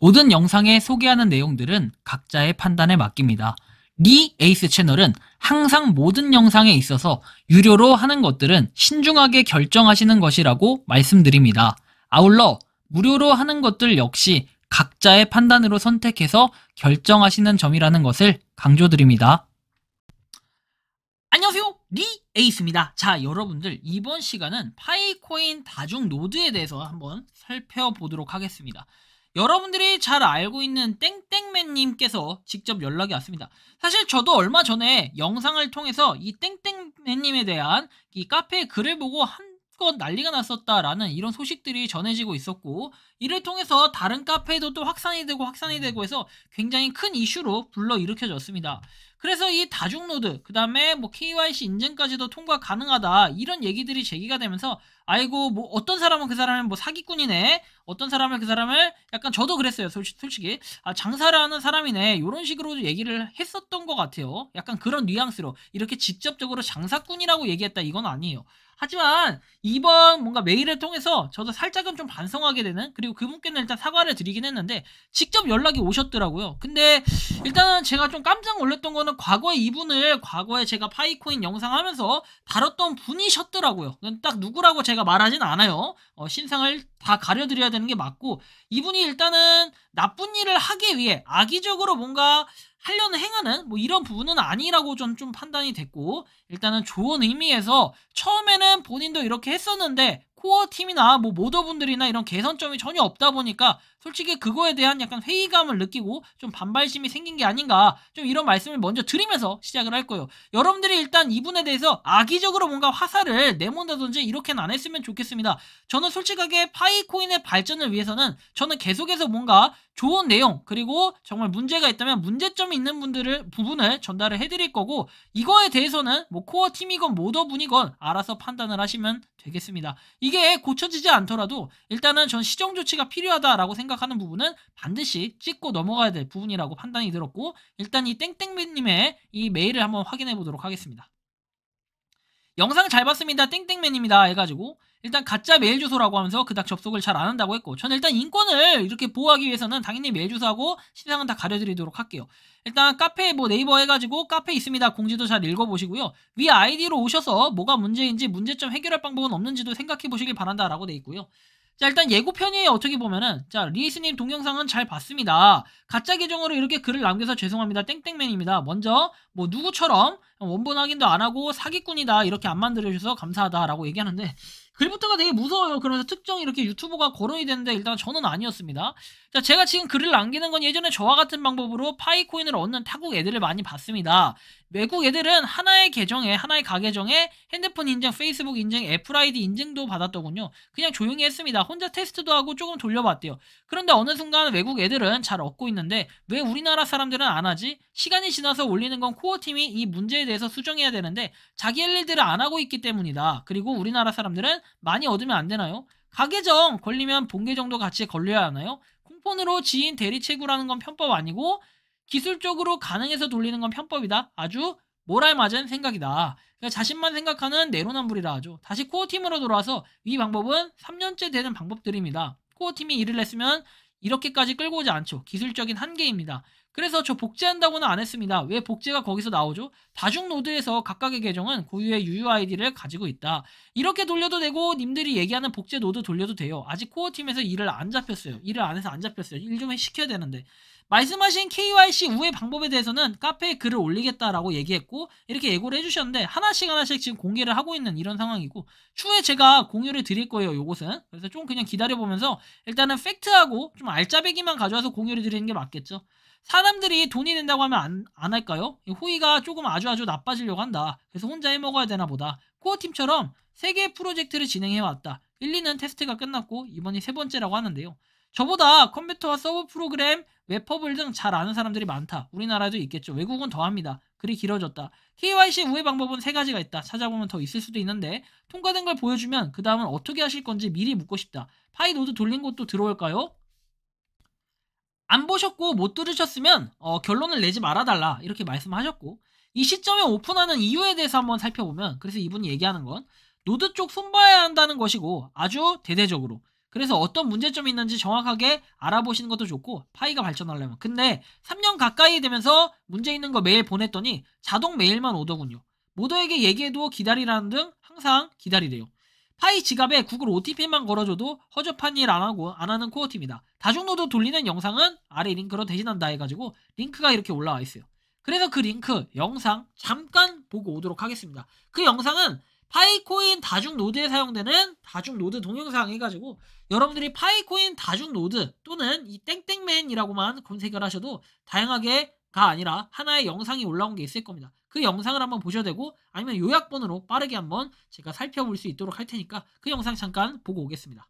모든 영상에 소개하는 내용들은 각자의 판단에 맡깁니다. 리 에이스 채널은 항상 모든 영상에 있어서 유료로 하는 것들은 신중하게 결정하시는 것이라고 말씀드립니다. 아울러 무료로 하는 것들 역시 각자의 판단으로 선택해서 결정하시는 점이라는 것을 강조드립니다. 안녕하세요, 리 에이스입니다. 자, 여러분들 이번 시간은 파이코인 다중 노드에 대해서 한번 살펴보도록 하겠습니다. 여러분들이 잘 알고 있는 땡땡맨님께서 직접 연락이 왔습니다. 사실 저도 얼마 전에 영상을 통해서 이 땡땡맨님에 대한 이 카페에 글을 보고 한껏 난리가 났었다라는 이런 소식들이 전해지고 있었고, 이를 통해서 다른 카페에도 또 확산이 되고 해서 굉장히 큰 이슈로 불러일으켜졌습니다. 그래서 이 다중노드, 그 다음에 뭐 KYC 인증까지도 통과 가능하다, 이런 얘기들이 제기가 되면서 아이고, 뭐 어떤 사람은 그 사람을 뭐 사기꾼이네, 어떤 사람은 그 사람을 약간, 저도 그랬어요, 솔직히 장사를 하는 사람이네, 이런 식으로 얘기를 했었던 것 같아요. 약간 그런 뉘앙스로, 이렇게 직접적으로 장사꾼이라고 얘기했다, 이건 아니에요. 하지만 이번 뭔가 메일을 통해서 저도 살짝은 좀 반성하게 되는, 그리고 그분께는 일단 사과를 드리긴 했는데 직접 연락이 오셨더라고요. 근데 일단은 제가 좀 깜짝 놀랐던 거는 과거에 이분을, 과거에 제가 파이코인 영상 하면서 다뤘던 분이셨더라고요. 딱 누구라고 제가 말하진 않아요. 신상을 다 가려드려야 되는 게 맞고, 이분이 일단은 나쁜 일을 하기 위해 악의적으로 뭔가 하려는 행하는 뭐 이런 부분은 아니라고 좀 판단이 됐고, 일단은 좋은 의미에서 처음에는 본인도 이렇게 했었는데 코어 팀이나 뭐 모더분들이나 이런 개선점이 전혀 없다 보니까 솔직히 그거에 대한 약간 회의감을 느끼고 좀 반발심이 생긴 게 아닌가, 좀 이런 말씀을 먼저 드리면서 시작을 할 거예요. 여러분들이 일단 이분에 대해서 악의적으로 뭔가 화살을 내몬다든지 이렇게는 안 했으면 좋겠습니다. 저는 솔직하게 파이코인의 발전을 위해서는 저는 계속해서 뭔가 좋은 내용, 그리고 정말 문제가 있다면 문제점이 있는 부분을 전달을 해드릴 거고, 이거에 대해서는 뭐 코어 팀이건 모더분이건 알아서 판단을 하시면 되겠습니다. 이게 고쳐지지 않더라도 일단은 전 시정 조치가 필요하다라고 생각하는 부분은 반드시 찍고 넘어가야 될 부분이라고 판단이 들었고, 일단 이 땡땡맨님의 이 메일을 한번 확인해 보도록 하겠습니다. 영상 잘 봤습니다, 땡땡맨입니다 해가지고 일단 가짜 메일 주소라고 하면서 그닥 접속을 잘 안 한다고 했고, 저는 일단 인권을 이렇게 보호하기 위해서는 당연히 메일 주소하고 신상은 다 가려드리도록 할게요. 일단 카페 뭐 네이버 해가지고 카페 있습니다, 공지도 잘 읽어보시고요. 위 아이디로 오셔서 뭐가 문제인지, 문제점 해결할 방법은 없는지도 생각해 보시길 바란다 라고 돼 있고요. 자, 일단 예고편이에요. 어떻게 보면은, 자, 리에이스님 동영상은 잘 봤습니다. 가짜 계정으로 이렇게 글을 남겨서 죄송합니다, 땡땡맨입니다. 먼저 뭐 누구처럼 원본 확인도 안 하고 사기꾼이다 이렇게 안 만들어주셔서 감사하다라고 얘기하는데, 글부터가 되게 무서워요. 그러면서 특정 이렇게 유튜버가 거론이 되는데 일단 저는 아니었습니다. 자, 제가 지금 글을 남기는 건 예전에 저와 같은 방법으로 파이코인을 얻는 타국 애들을 많이 봤습니다. 외국 애들은 하나의 계정에, 하나의 가계정에 핸드폰 인증, 페이스북 인증, 애플 아이디 인증도 받았더군요. 그냥 조용히 했습니다. 혼자 테스트도 하고 조금 돌려봤대요. 그런데 어느 순간 외국 애들은 잘 얻고 있는데 왜 우리나라 사람들은 안 하지? 시간이 지나서 올리는 건 코어팀이 이 문제에 대해서 수정해야 되는데 자기 할 일들을 안 하고 있기 때문이다. 그리고 우리나라 사람들은 많이 얻으면 안 되나요? 가계정 걸리면 본계정도 같이 걸려야 하나요? 콩폰으로 지인 대리 채굴하는 건 편법 아니고 기술적으로 가능해서 돌리는 건 편법이다. 아주 모랄 맞은 생각이다. 그러니까 자신만 생각하는 내로남불이라 하죠. 다시 코어팀으로 돌아와서 이 방법은 3년째 되는 방법들입니다. 코어팀이 일을 했으면 이렇게까지 끌고 오지 않죠. 기술적인 한계입니다. 그래서 저 복제한다고는 안 했습니다. 왜 복제가 거기서 나오죠? 다중 노드에서 각각의 계정은 고유의 UUID를 가지고 있다. 이렇게 돌려도 되고 님들이 얘기하는 복제 노드 돌려도 돼요. 아직 코어팀에서 일을 안 잡혔어요. 일을 안 해서 안 잡혔어요. 일 좀 시켜야 되는데. 말씀하신 KYC 우회 방법에 대해서는 카페에 글을 올리겠다라고 얘기했고 이렇게 예고를 해주셨는데 하나씩 지금 공개를 하고 있는 이런 상황이고, 추후에 제가 공유를 드릴 거예요, 요것은. 그래서 좀 그냥 기다려보면서 일단은 팩트하고 좀 알짜배기만 가져와서 공유를 드리는 게 맞겠죠. 사람들이 돈이 된다고 하면 안 할까요? 호의가 조금 아주 나빠지려고 한다. 그래서 혼자 해먹어야 되나 보다. 코어팀처럼 3개의 프로젝트를 진행해왔다. 1, 2는 테스트가 끝났고 이번이 3번째라고 하는데요. 저보다 컴퓨터와 서버 프로그램, 웹퍼블 등 잘 아는 사람들이 많다. 우리나라에도 있겠죠. 외국은 더합니다. 글이 길어졌다. KYC 우회 방법은 3가지가 있다. 찾아보면 더 있을 수도 있는데 통과된 걸 보여주면 그 다음은 어떻게 하실 건지 미리 묻고 싶다. 파이 노드 돌린 것도 들어올까요? 안 보셨고 못 들으셨으면 결론을 내지 말아달라 이렇게 말씀하셨고, 이 시점에 오픈하는 이유에 대해서 한번 살펴보면, 그래서 이분이 얘기하는 건 노드 쪽 손봐야 한다는 것이고 아주 대대적으로, 그래서 어떤 문제점이 있는지 정확하게 알아보시는 것도 좋고 파이가 발전하려면. 근데 3년 가까이 되면서 문제 있는 거 메일 보냈더니 자동 메일만 오더군요. 모더에게 얘기해도 기다리라는 등 항상 기다리래요. 파이 지갑에 구글 OTP만 걸어줘도 허접한 일 안 하는 코어팀이다. 다중노드 돌리는 영상은 아래 링크로 대신한다 해가지고 링크가 이렇게 올라와 있어요. 그래서 그 링크 영상 잠깐 보고 오도록 하겠습니다. 그 영상은 파이코인 다중노드에 사용되는 다중노드 동영상 해가지고 여러분들이 파이코인 다중노드 또는 이 땡땡맨이라고만 검색을 하셔도 다양하게가 아니라 하나의 영상이 올라온 게 있을 겁니다. 그 영상을 한번 보셔야 되고 아니면 요약본으로 빠르게 한번 제가 살펴볼 수 있도록 할 테니까 그 영상 잠깐 보고 오겠습니다.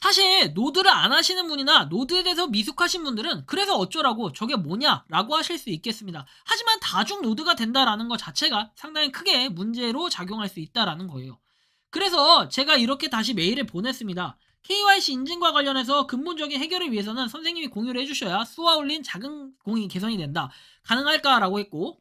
사실 노드를 안 하시는 분이나 노드에 대해서 미숙하신 분들은 그래서 어쩌라고 저게 뭐냐 라고 하실 수 있겠습니다. 하지만 다중 노드가 된다라는 것 자체가 상당히 크게 문제로 작용할 수 있다라는 거예요. 그래서 제가 이렇게 다시 메일을 보냈습니다. KYC 인증과 관련해서 근본적인 해결을 위해서는 선생님이 공유를 해주셔야 쏘아 올린 작은 공이 개선이 된다. 가능할까라고 했고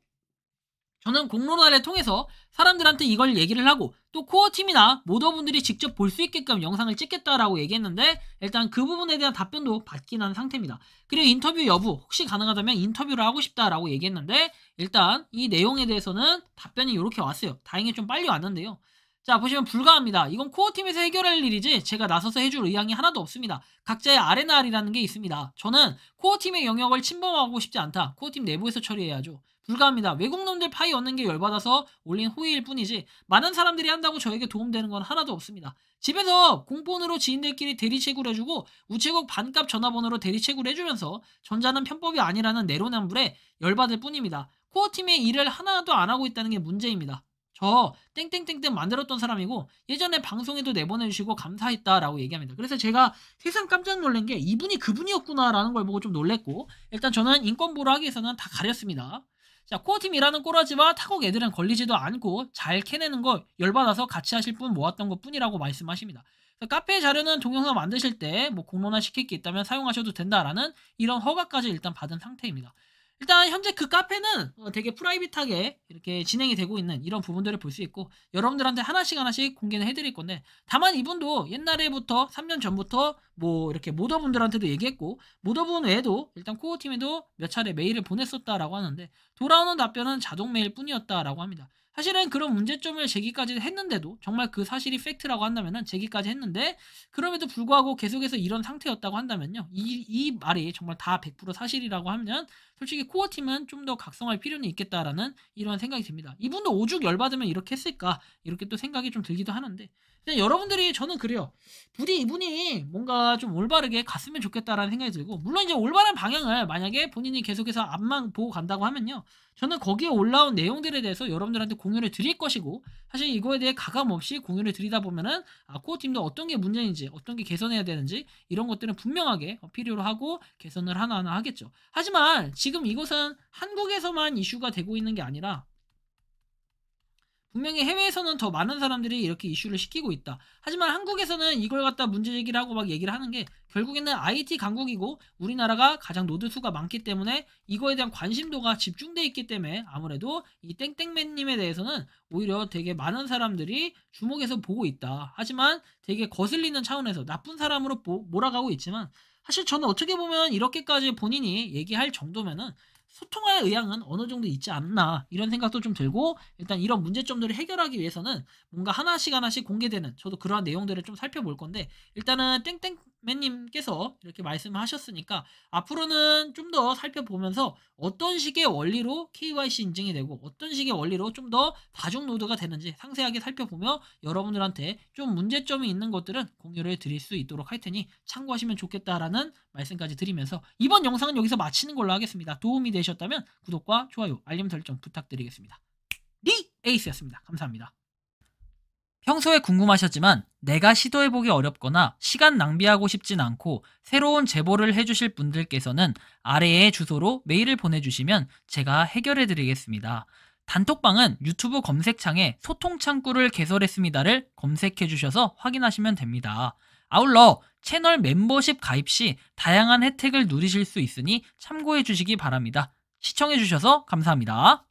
저는 공론화를 통해서 사람들한테 이걸 얘기를 하고 또 코어팀이나 모더분들이 직접 볼 수 있게끔 영상을 찍겠다라고 얘기했는데 일단 그 부분에 대한 답변도 받긴 한 상태입니다. 그리고 인터뷰 여부 혹시 가능하다면 인터뷰를 하고 싶다라고 얘기했는데 일단 이 내용에 대해서는 답변이 이렇게 왔어요. 다행히 좀 빨리 왔는데요. 자 보시면 불가합니다. 이건 코어팀에서 해결할 일이지 제가 나서서 해줄 의향이 하나도 없습니다. 각자의 R&R이라는 게 있습니다. 저는 코어팀의 영역을 침범하고 싶지 않다. 코어팀 내부에서 처리해야죠. 불가합니다. 외국놈들 파이 얻는 게 열받아서 올린 호의일 뿐이지 많은 사람들이 한다고 저에게 도움되는 건 하나도 없습니다. 집에서 공폰으로 지인들끼리 대리채굴 해주고 우체국 반값 전화번호로 대리채굴 해주면서 전자는 편법이 아니라는 내로남불에 열받을 뿐입니다. 코어팀의 일을 하나도 안 하고 있다는 게 문제입니다. 저 땡땡땡땡 만들었던 사람이고 예전에 방송에도 내보내주시고 감사했다라고 얘기합니다. 그래서 제가 세상 깜짝 놀란 게 이분이 그분이었구나라는 걸 보고 좀 놀랬고 일단 저는 인권보호를 하기 위해서는 다 가렸습니다. 자, 코어팀 일하는 꼬라지와 타국 애들은 걸리지도 않고 잘 캐내는 거 열받아서 같이 하실 분 모았던 것 뿐이라고 말씀하십니다. 카페 자료는 동영상 만드실 때 뭐 공론화 시킬 게 있다면 사용하셔도 된다라는 이런 허가까지 일단 받은 상태입니다. 일단 현재 그 카페는 되게 프라이빗하게 이렇게 진행이 되고 있는 이런 부분들을 볼 수 있고 여러분들한테 하나씩 공개는 해드릴 건데 다만 이분도 옛날에부터 3년 전부터 뭐 이렇게 모더분들한테도 얘기했고 모더분 외에도 일단 코어팀에도 몇 차례 메일을 보냈었다라고 하는데 돌아오는 답변은 자동 메일 뿐이었다라고 합니다. 사실은 그런 문제점을 제기까지 했는데도 정말 그 사실이 팩트라고 한다면은 제기까지 했는데 그럼에도 불구하고 계속해서 이런 상태였다고 한다면요 이 말이 정말 다 100% 사실이라고 하면 솔직히 코어팀은 좀 더 각성할 필요는 있겠다라는 이런 생각이 듭니다. 이분도 오죽 열받으면 이렇게 했을까 이렇게 또 생각이 좀 들기도 하는데 여러분들이 저는 그래요. 부디 이분이 뭔가 좀 올바르게 갔으면 좋겠다라는 생각이 들고 물론 이제 올바른 방향을 만약에 본인이 계속해서 앞만 보고 간다고 하면요. 저는 거기에 올라온 내용들에 대해서 여러분들한테 공유를 드릴 것이고 사실 이거에 대해 가감없이 공유를 드리다 보면은 코어팀도 어떤 게 문제인지 어떤 게 개선해야 되는지 이런 것들은 분명하게 필요로 하고 개선을 하나하나 하겠죠. 하지만 지금 이것은 한국에서만 이슈가 되고 있는 게 아니라 분명히 해외에서는 더 많은 사람들이 이렇게 이슈를 시키고 있다. 하지만 한국에서는 이걸 갖다 문제 제기를 하고 막 얘기를 하는 게 결국에는 IT 강국이고 우리나라가 가장 노드 수가 많기 때문에 이거에 대한 관심도가 집중돼 있기 때문에 아무래도 이 땡땡맨님에 대해서는 오히려 되게 많은 사람들이 주목해서 보고 있다. 하지만 되게 거슬리는 차원에서 나쁜 사람으로 몰아가고 있지만 사실 저는 어떻게 보면 이렇게까지 본인이 얘기할 정도면은 소통할 의향은 어느 정도 있지 않나 이런 생각도 좀 들고, 일단 이런 문제점들을 해결하기 위해서는 뭔가 하나씩 하나씩 공개되는, 저도 그러한 내용들을 좀 살펴볼 건데, 일단은 땡땡맨님께서 이렇게 말씀을 하셨으니까 앞으로는 좀 더 살펴보면서 어떤 식의 원리로 KYC 인증이 되고 어떤 식의 원리로 좀 더 다중 노드가 되는지 상세하게 살펴보며 여러분들한테 좀 문제점이 있는 것들은 공유를 드릴 수 있도록 할 테니 참고하시면 좋겠다라는 말씀까지 드리면서 이번 영상은 여기서 마치는 걸로 하겠습니다. 도움이 되셨다면 구독과 좋아요, 알림 설정 부탁드리겠습니다. 에이스였습니다. 감사합니다. 평소에 궁금하셨지만 내가 시도해보기 어렵거나 시간 낭비하고 싶진 않고 새로운 제보를 해주실 분들께서는 아래의 주소로 메일을 보내주시면 제가 해결해드리겠습니다. 단톡방은 유튜브 검색창에 소통창구를 개설했습니다를 검색해주셔서 확인하시면 됩니다. 아울러 채널 멤버십 가입 시 다양한 혜택을 누리실 수 있으니 참고해주시기 바랍니다. 시청해주셔서 감사합니다.